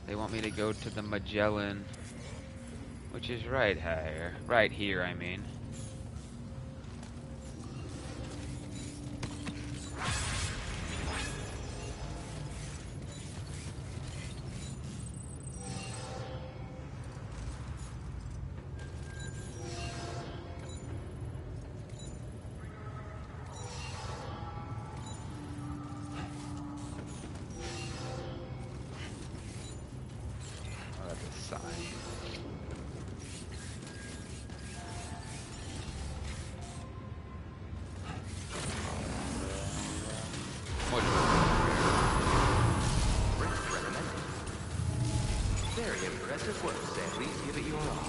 They want me to go to the Magellan, which is right here. Right here, I mean. Oh, that's a sign. What? Very impressive work, Sam. Please give it your all.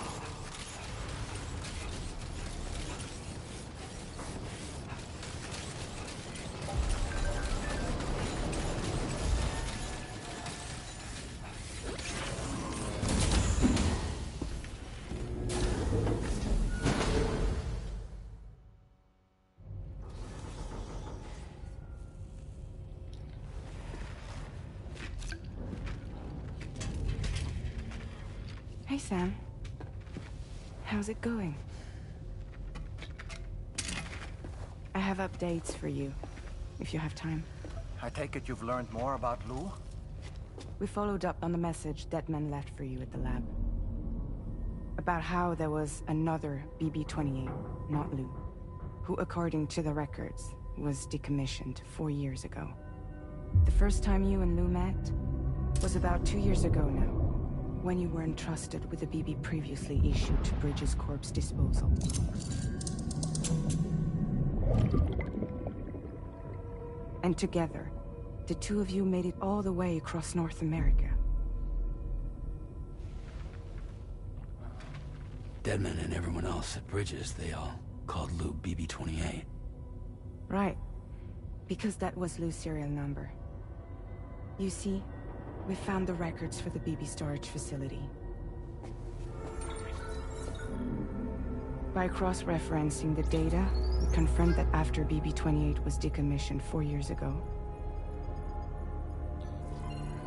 Hey, Sam. How's it going? I have updates for you, if you have time. I take it you've learned more about Lou? We followed up on the message Deadman left for you at the lab. About how there was another BB-28, not Lou, who, according to the records, was decommissioned 4 years ago. The first time you and Lou met was about 2 years ago now, when you were entrusted with the BB previously issued to Bridges Corp's disposal. And together, the two of you made it all the way across North America. Deadman and everyone else at Bridges, they all called Lou BB-28. Right. Because that was Lou's serial number. You see, we found the records for the BB storage facility. By cross-referencing the data, we confirmed that after BB-28 was decommissioned 4 years ago,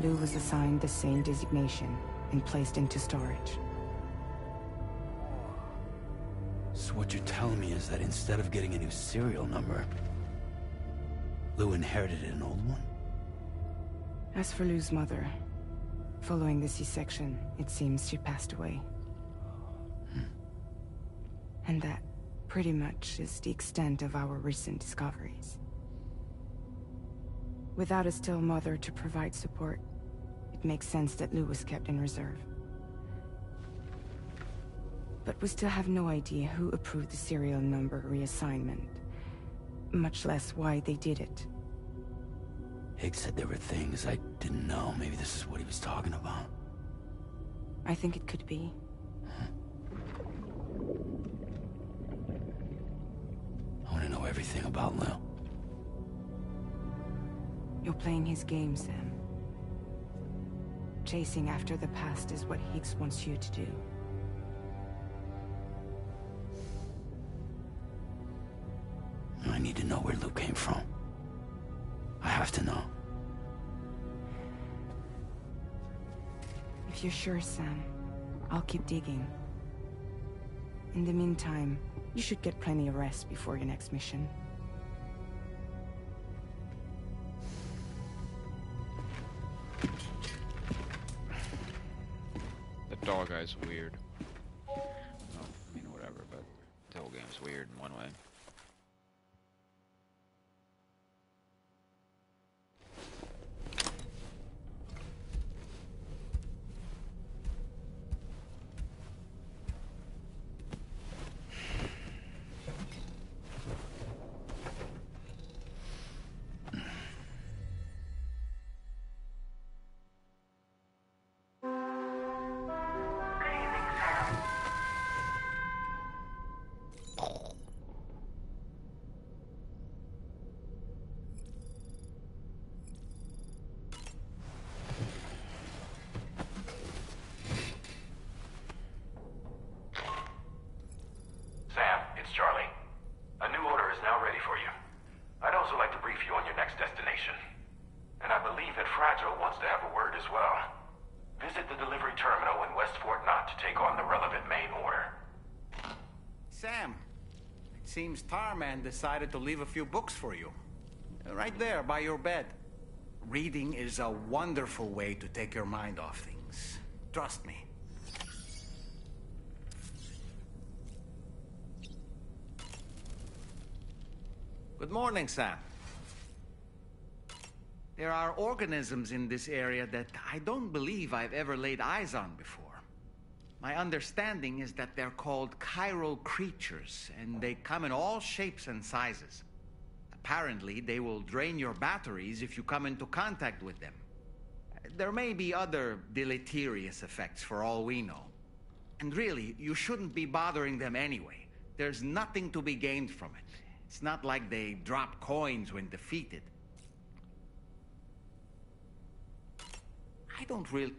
Lou was assigned the same designation and placed into storage. So what you're telling me is that instead of getting a new serial number, Lou inherited an old one? As for Lou's mother, following the C-section, it seems she passed away. And that, pretty much, is the extent of our recent discoveries. Without a still mother to provide support, it makes sense that Lou was kept in reserve. But we still have no idea who approved the serial number reassignment, much less why they did it. Higgs said there were things I didn't know. Maybe this is what he was talking about. I think it could be. I want to know everything about Lou. You're playing his game, Sam. Chasing after the past is what Higgs wants you to do. I need to know where Lou came from. I have to know. If you're sure, Sam, I'll keep digging. In the meantime, you should get plenty of rest before your next mission. The dog guy's weird. Oh, I mean, whatever, but the whole game's weird in one way. Sam, it's Charlie. A new order is now ready for you. I'd also like to brief you on your next destination. And I believe that Fragile wants to have a word as well. Visit the delivery terminal in West Fort Knott to take on the relevant main order. Sam, it seems Tarman decided to leave a few books for you. Right there, by your bed. Reading is a wonderful way to take your mind off things. Trust me. Good morning, Sam. There are organisms in this area that I don't believe I've ever laid eyes on before. My understanding is that they're called chiral creatures, and they come in all shapes and sizes. Apparently, they will drain your batteries if you come into contact with them. There may be other deleterious effects for all we know. And really, you shouldn't be bothering them anyway. There's nothing to be gained from it. It's not like they drop coins when defeated. I don't really...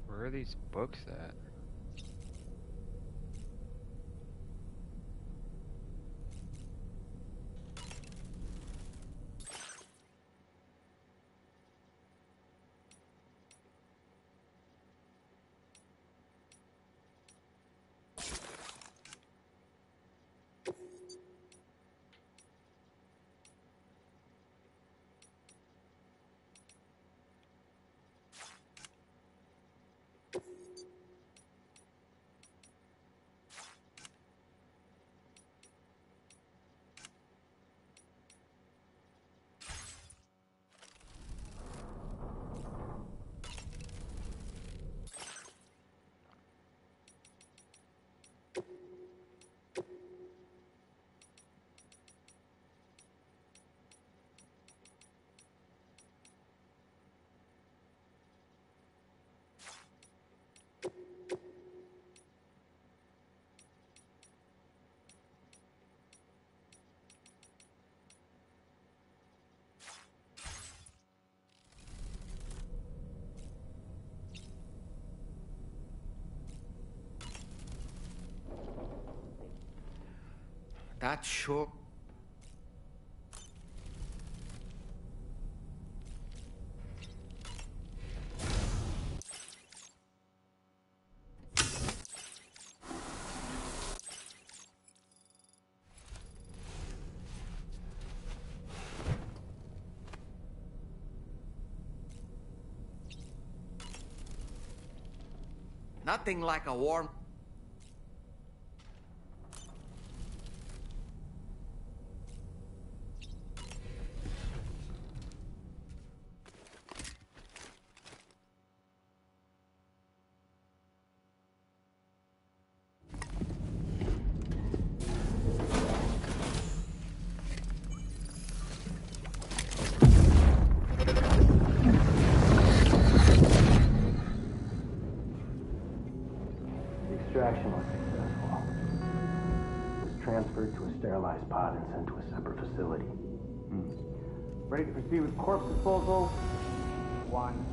Where are these books at? That's sure... Nothing like a warm... Extraction was successful. It was transferred to a sterilized pod and sent to a separate facility. Ready to proceed with corpse disposal? 1.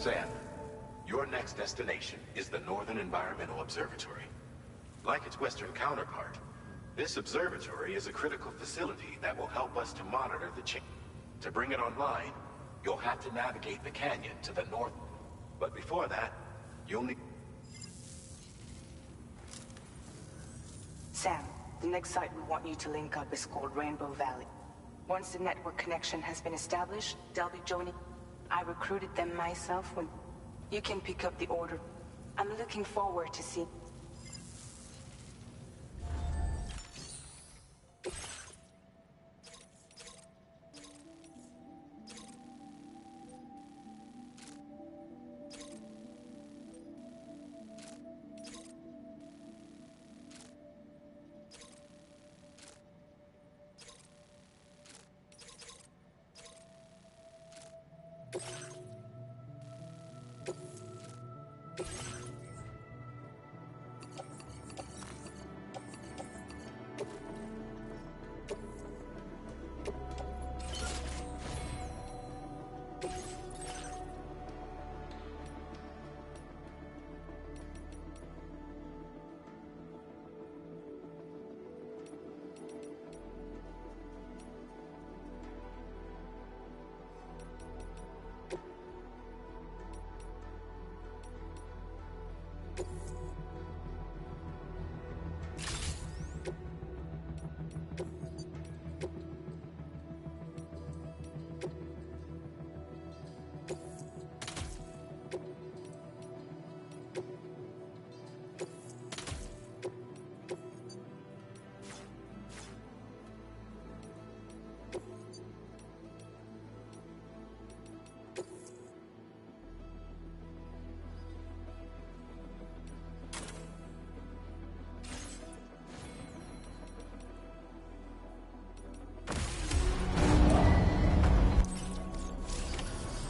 Sam, your next destination is the Northern Environmental Observatory. Like its Western counterpart, this observatory is a critical facility that will help us to monitor the change. To bring it online, you'll have to navigate the canyon to the north. But before that, you'll need... Sam, the next site we want you to link up is called Rainbow Valley. Once the network connection has been established, they'll be joining. I recruited them myself when... You can pick up the order. I'm looking forward to seeing...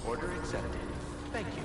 Order accepted. Thank you.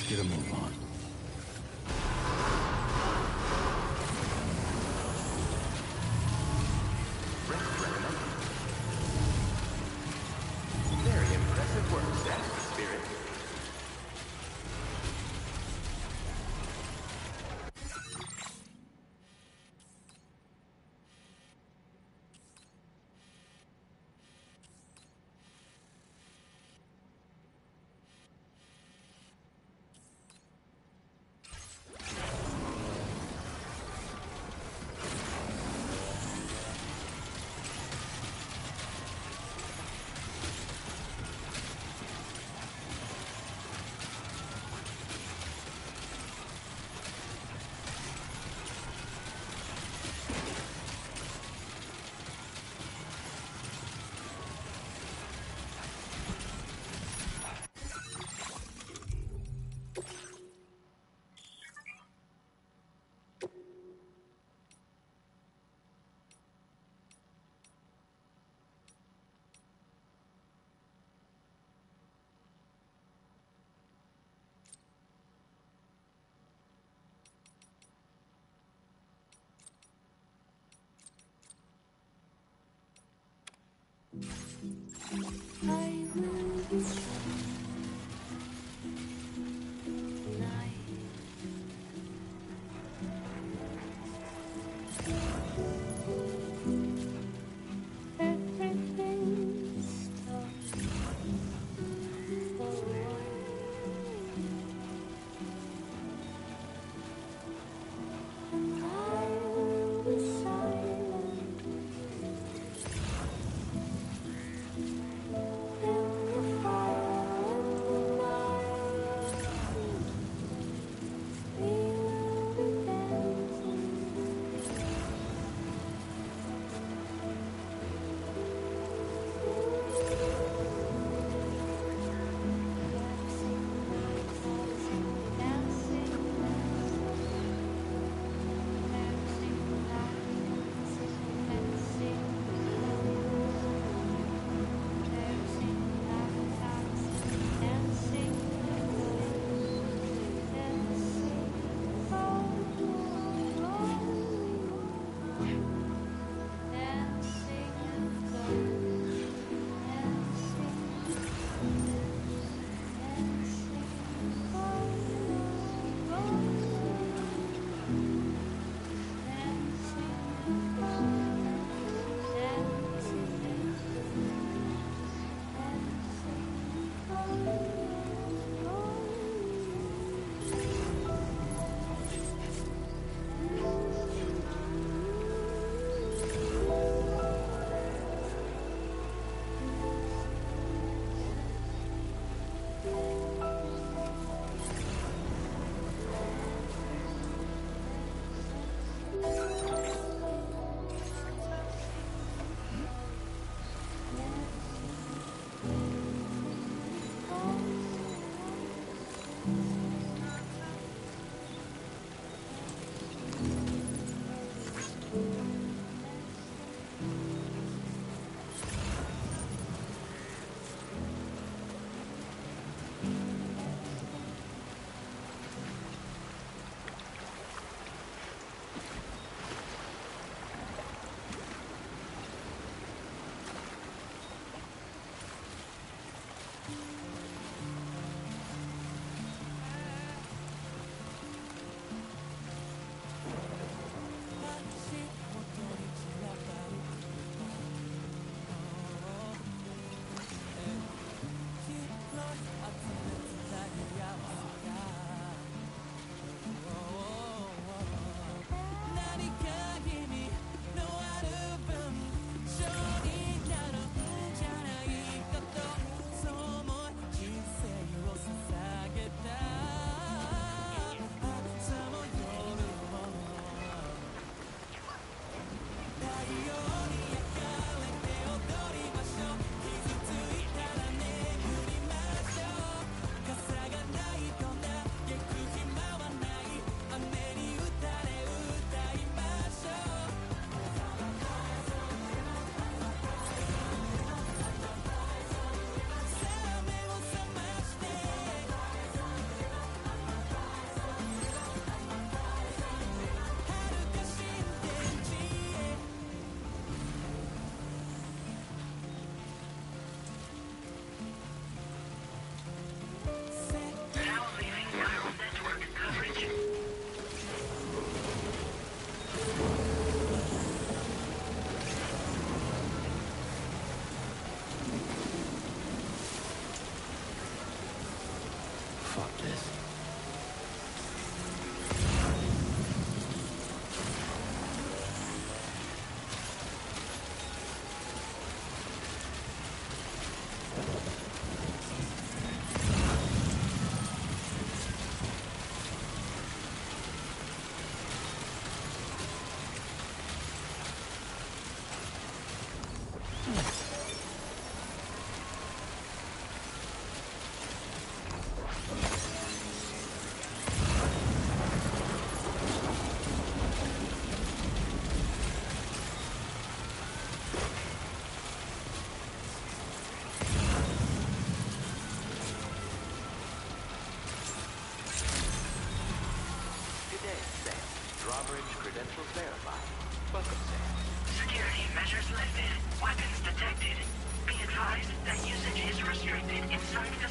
get a move on. Very impressive work, Seth. Spirit.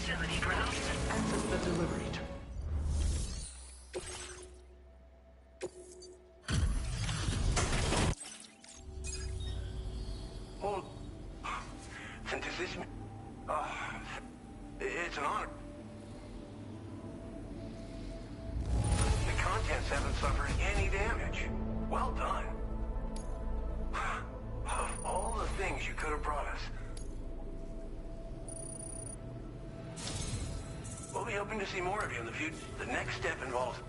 facility grounds. Access the delivery terminal. Hold. Does this mean... it's an honor. The contents haven't suffered any damage. Well done. Of all the things you could have brought us, we'll be hoping to see more of you in the future. The next step involves...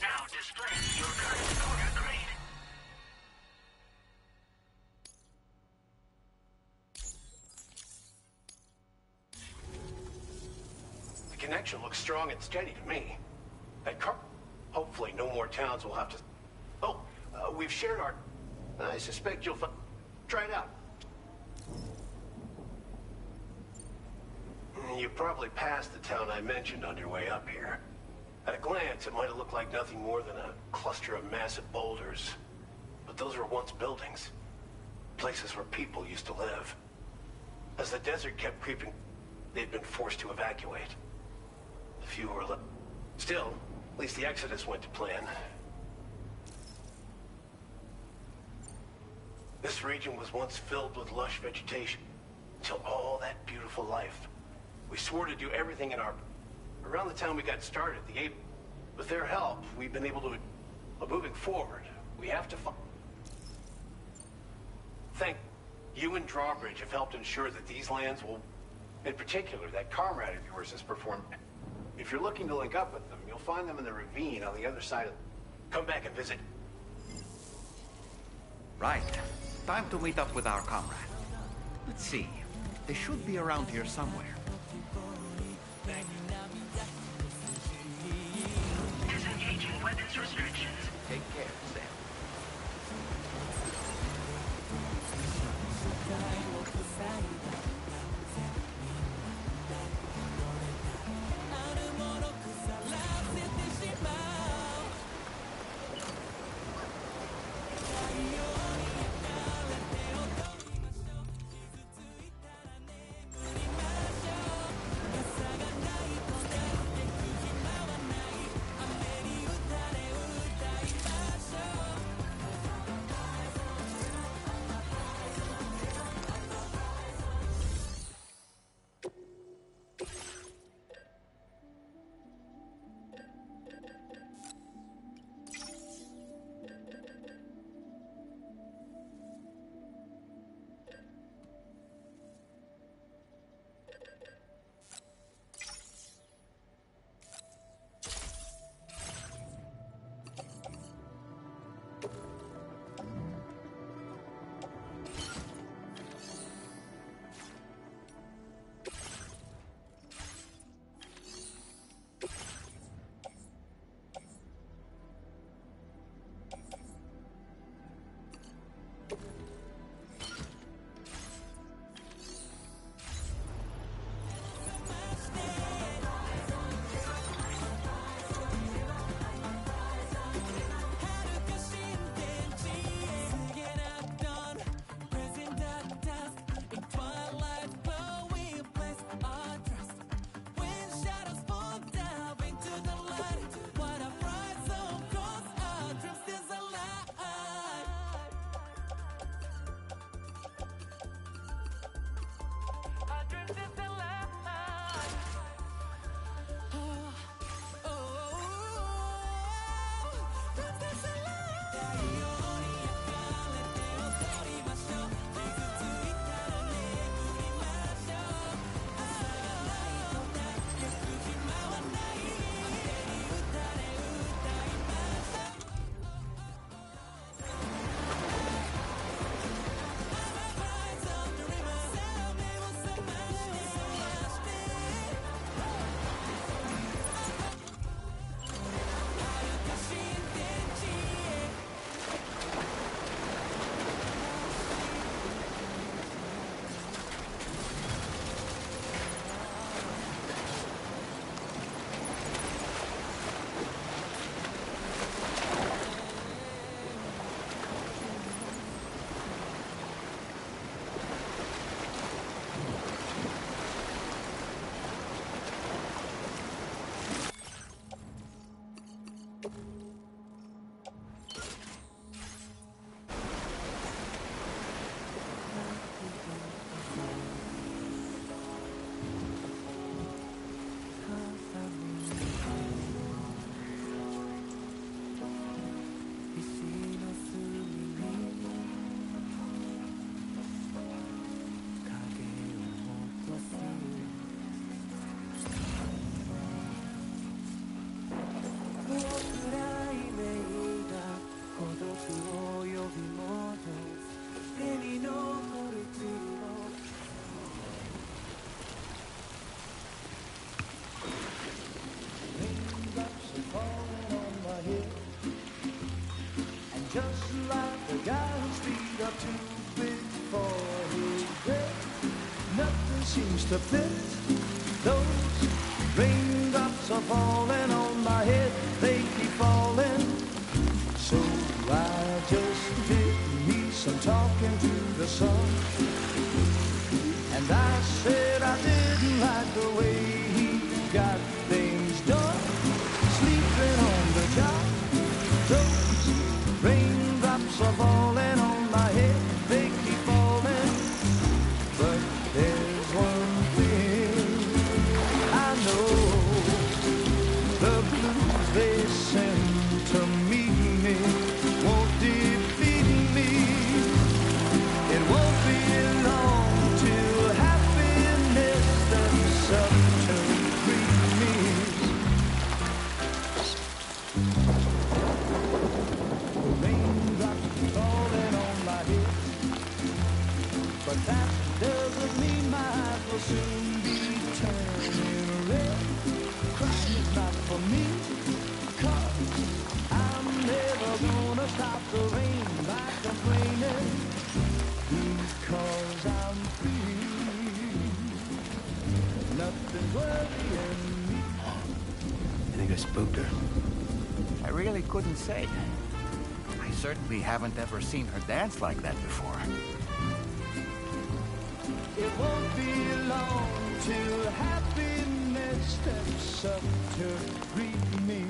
Now displaying your current order grade. The connection looks strong and steady to me. That car... Hopefully no more towns will have to... Oh, we've shared our... I suspect you'll try it out. You probably passed the town I mentioned on your way up here. At a glance, it might have looked like nothing more than a cluster of massive boulders. But those were once buildings. Places where people used to live. As the desert kept creeping, they'd been forced to evacuate. A few were left. Still, at least the exodus went to plan. This region was once filled with lush vegetation, until all that beautiful life. We swore to do everything in our... Around the time we got started, the ape... With their help, we've been able to... moving forward, we have to find... Thank you and Drawbridge have helped ensure that these lands will... In particular, that comrade of yours has performed... If you're looking to link up with them, you'll find them in the ravine on the other side of... Come back and visit. Right. Time to meet up with our comrade. Let's see. They should be around here somewhere. Disengaging weapons restrictions. Take care, Sam. God's feet are too big for his bed. Nothing seems to fit. Those raindrops are falling on my head. They keep falling. So I just did me some talking to the sun. And I said I didn't like the way he got things done. Sleeping on the job. Those raindrops are falling on my head. They keep falling. But there's one thing I know. The blues they send to meet me won't defeat me. It won't be long till happiness steps up to greet me. Raindrops falling on my head, but that doesn't mean my eyes will soon be turning red. Crying is not for me, 'cause I'm never gonna stop the rain by complaining, because I'm free. Nothing's worrying me. I think I spooked her. I really couldn't say. I certainly haven't ever seen her dance like that before. It won't be long till happiness steps up to greet me.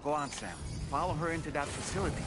Go on, Sam. Follow her into that facility.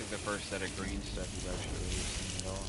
The first set of green stuff you've actually really seen at all.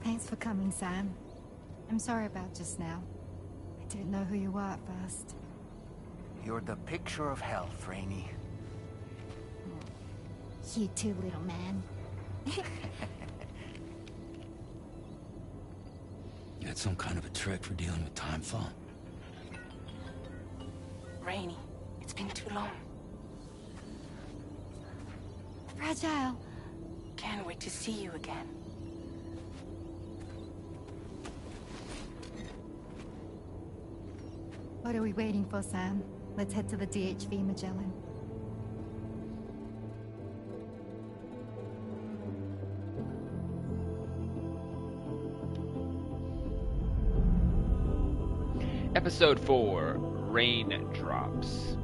Thanks for coming, Sam. I'm sorry about just now. I didn't know who you were at first. You're the picture of health, Rainey. You too, little man. You had some kind of a trick for dealing with timefall? Rainey, it's been too long. Fragile. Can't wait to see you again. What are we waiting for, Sam? Let's head to the DHV Magellan. Episode 4, Raindrops.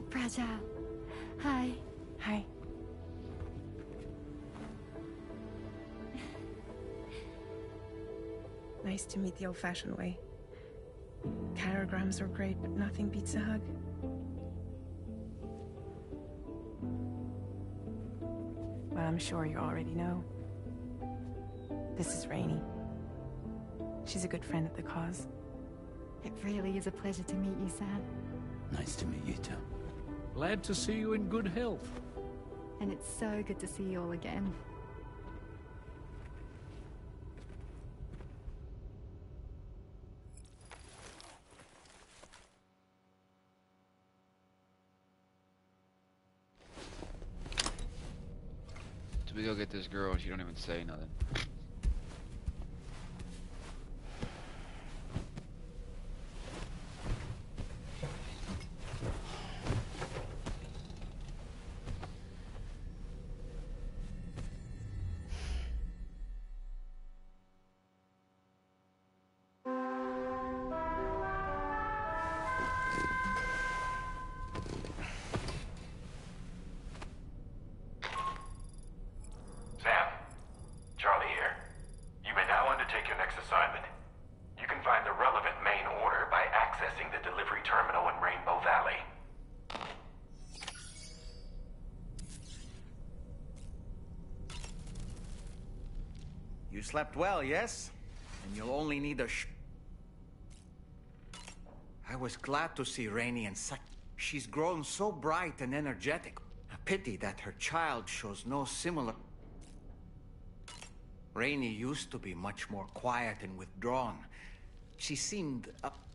Fragile. Hi. Hi. Nice to meet the old-fashioned way. Carograms are great, but nothing beats a hug. Well, I'm sure you already know. This is Rainey. She's a good friend of the cause. It really is a pleasure to meet you, Sam. Nice to meet you too. Glad to see you in good health. And it's so good to see you all again. So we go get this girl, she don't even say nothing. You slept well, yes? And you'll only need a I was glad to see Rainey and she's grown so bright and energetic. A pity that her child shows no similar... Rainey used to be much more quiet and withdrawn. She seemed...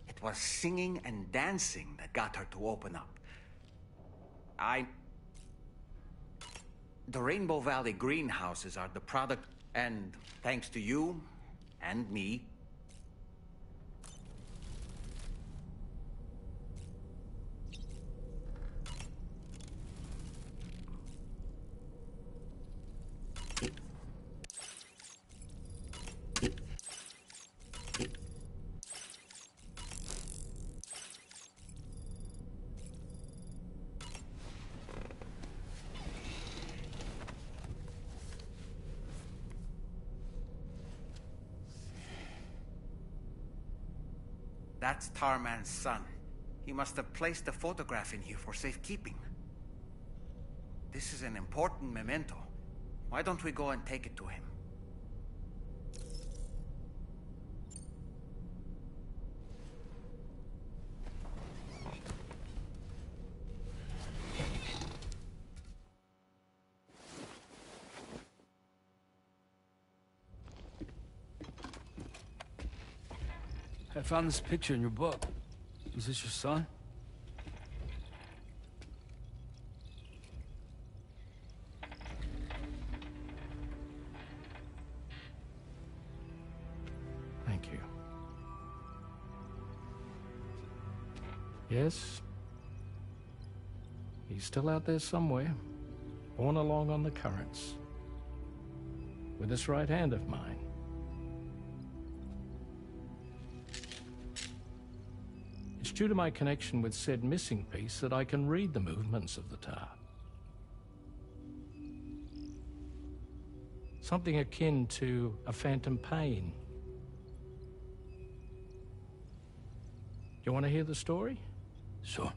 It was singing and dancing that got her to open up. The Rainbow Valley greenhouses are the product... And thanks to you and me, that's Tarman's son. He must have placed a photograph in here for safekeeping. This is an important memento. Why don't we go and take it to him? I found this picture in your book. Is this your son? Thank you. Yes. He's still out there somewhere, borne along on the currents, with this right hand of mine. It's due to my connection with said missing piece that I can read the movements of the tar. Something akin to a phantom pain. You want to hear the story? Sure.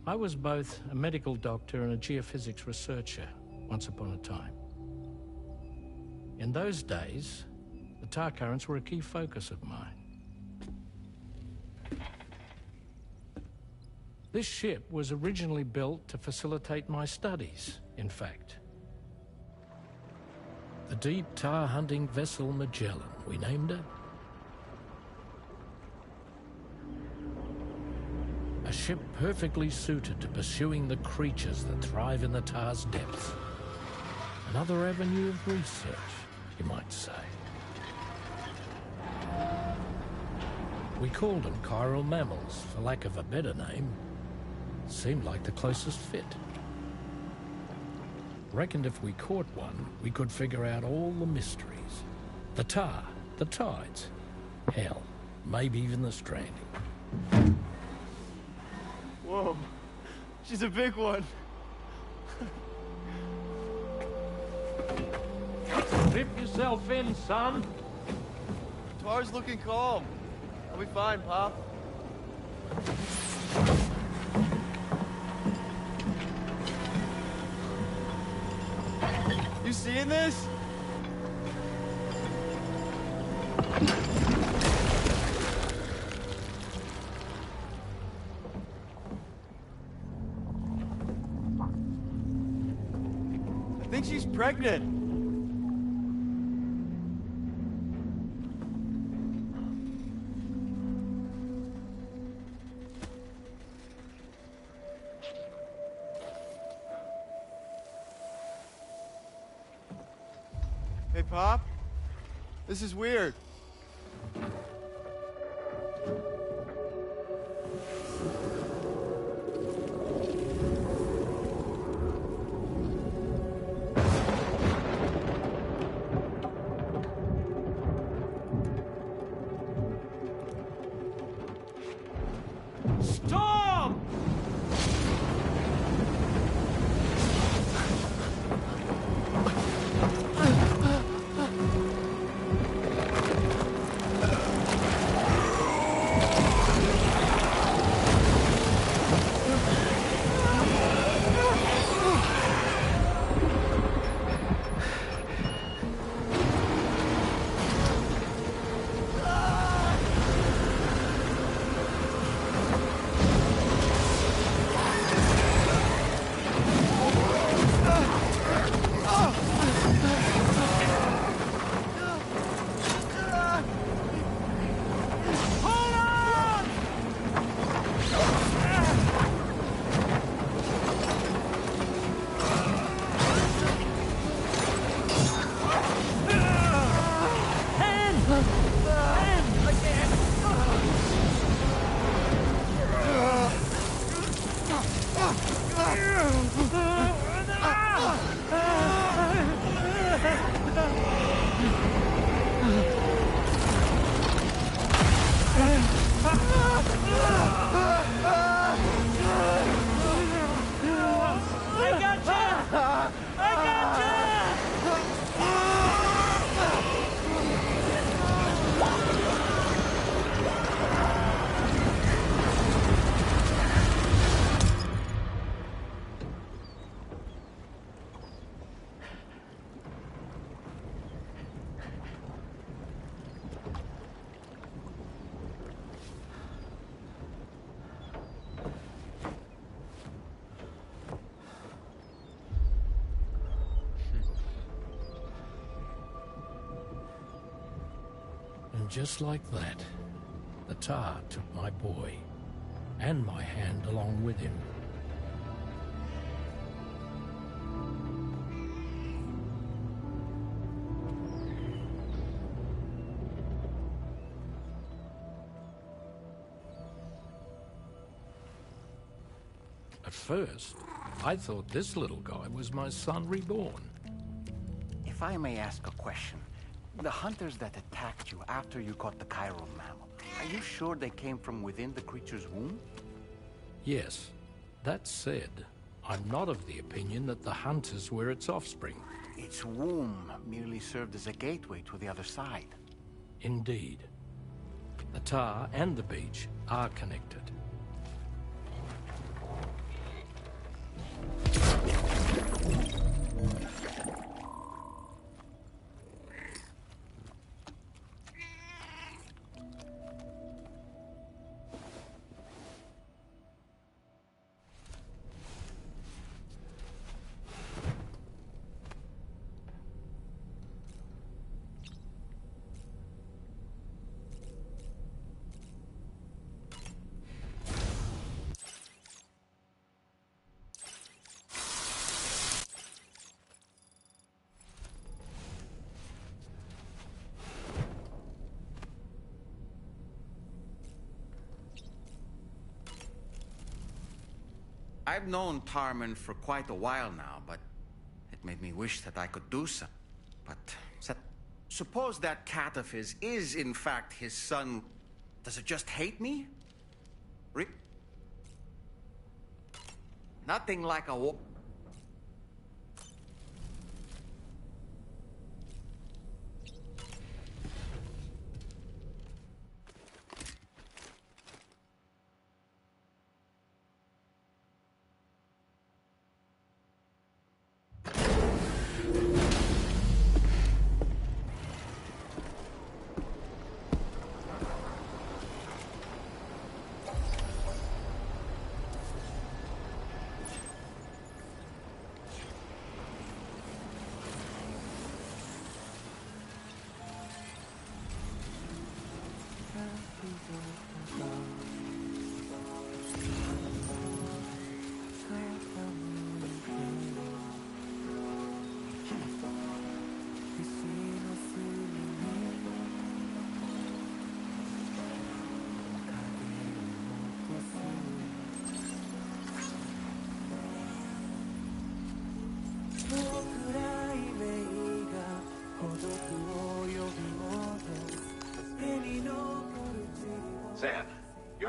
I was both a medical doctor and a geophysics researcher once upon a time. In those days, the tar currents were a key focus of mine. This ship was originally built to facilitate my studies, in fact. The deep tar hunting vessel Magellan, we named it. A ship perfectly suited to pursuing the creatures that thrive in the tar's depths. Another avenue of research, you might say. We called them chiral mammals, for lack of a better name. Seemed like the closest fit. Reckoned if we caught one, we could figure out all the mysteries. The tar, the tides, hell, maybe even the stranding. Whoa, she's a big one. Dip yourself in, son. Tar's looking calm. I'll be fine, Pop. You seeing this? I think she's pregnant. Hey, Pop. This is weird. Storm! And just like that, the tar took my boy, and my hand along with him. At first, I thought this little guy was my son reborn. If I may ask a question, the hunters that attacked you after you caught the chiral mammal, are you sure they came from within the creature's womb? Yes. That said, I'm not of the opinion that the hunters were its offspring. Its womb merely served as a gateway to the other side. Indeed. The tar and the beach are connected. I've known Tarman for quite a while now, but it made me wish that I could do something. But suppose that cat of his is in fact his son. Does it just hate me? Nothing like a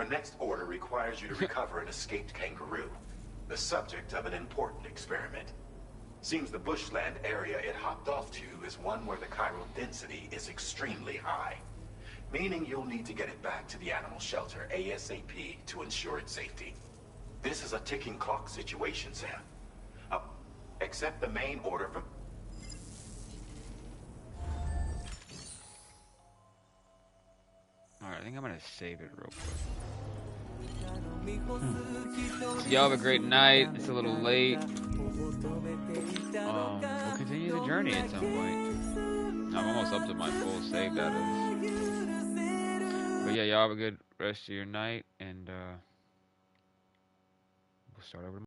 next order requires you to recover an escaped kangaroo, the subject of an important experiment. Seems the bushland area it hopped off to is one where the chiral density is extremely high, meaning you'll need to get it back to the animal shelter ASAP to ensure its safety. This is a ticking clock situation, Sam. Accept the main order from... Alright, I think I'm gonna save it real quick. So y'all have a great night. It's a little late. We'll continue the journey at some point. I'm almost up to my full save, that is. But yeah, y'all have a good rest of your night, and we'll start over tomorrow.